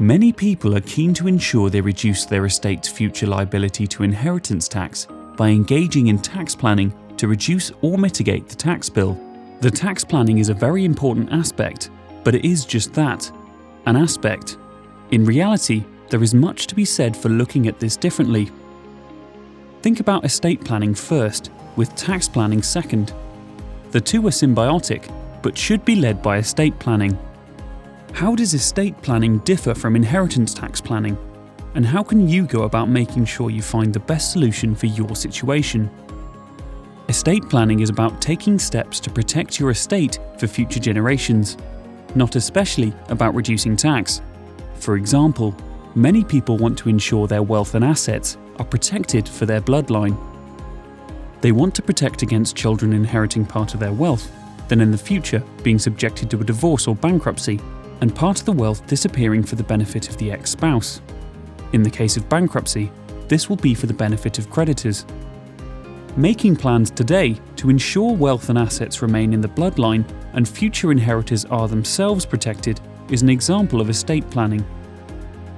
Many people are keen to ensure they reduce their estate's future liability to inheritance tax by engaging in tax planning to reduce or mitigate the tax bill. The tax planning is a very important aspect, but it is just that, an aspect. In reality, there is much to be said for looking at this differently. Think about estate planning first, with tax planning second. The two are symbiotic, but should be led by estate planning. How does estate planning differ from inheritance tax planning? And how can you go about making sure you find the best solution for your situation? Estate planning is about taking steps to protect your estate for future generations, not especially about reducing tax. For example, many people want to ensure their wealth and assets are protected for their bloodline. They want to protect against children inheriting part of their wealth, then in the future being subjected to a divorce or bankruptcy, and part of the wealth disappearing for the benefit of the ex-spouse. In the case of bankruptcy, this will be for the benefit of creditors. Making plans today to ensure wealth and assets remain in the bloodline and future inheritors are themselves protected is an example of estate planning.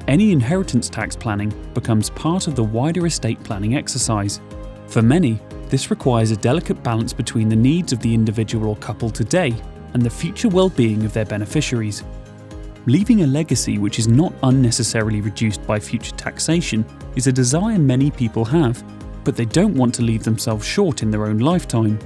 Any inheritance tax planning becomes part of the wider estate planning exercise. For many, this requires a delicate balance between the needs of the individual or couple today and the future well-being of their beneficiaries. Leaving a legacy which is not unnecessarily reduced by future taxation is a desire many people have, but they don't want to leave themselves short in their own lifetime.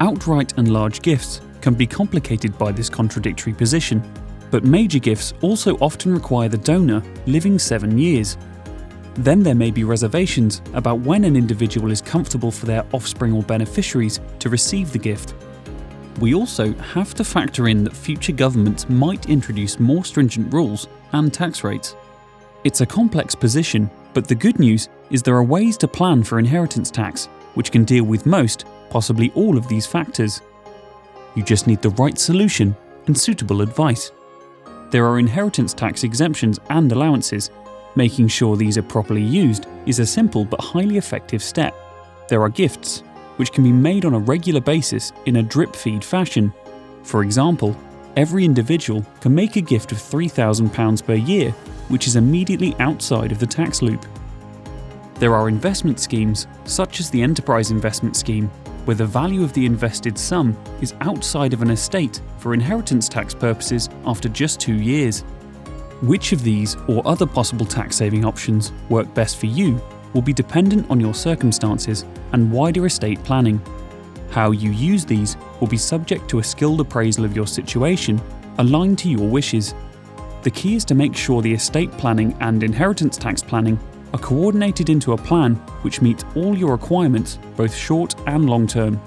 Outright and large gifts can be complicated by this contradictory position, but major gifts also often require the donor living 7 years. Then there may be reservations about when an individual is comfortable for their offspring or beneficiaries to receive the gift. We also have to factor in that future governments might introduce more stringent rules and tax rates. It's a complex position, but the good news is there are ways to plan for inheritance tax, which can deal with most, possibly all of these factors. You just need the right solution and suitable advice. There are inheritance tax exemptions and allowances. Making sure these are properly used is a simple but highly effective step. There are gifts, which can be made on a regular basis in a drip-feed fashion. For example, every individual can make a gift of £3,000 per year, which is immediately outside of the tax loop. There are investment schemes, such as the Enterprise Investment Scheme, where the value of the invested sum is outside of an estate for inheritance tax purposes after just 2 years. Which of these or other possible tax-saving options work best for you will be dependent on your circumstances and wider estate planning. How you use these will be subject to a skilled appraisal of your situation, aligned to your wishes. The key is to make sure the estate planning and inheritance tax planning are coordinated into a plan which meets all your requirements, both short and long term.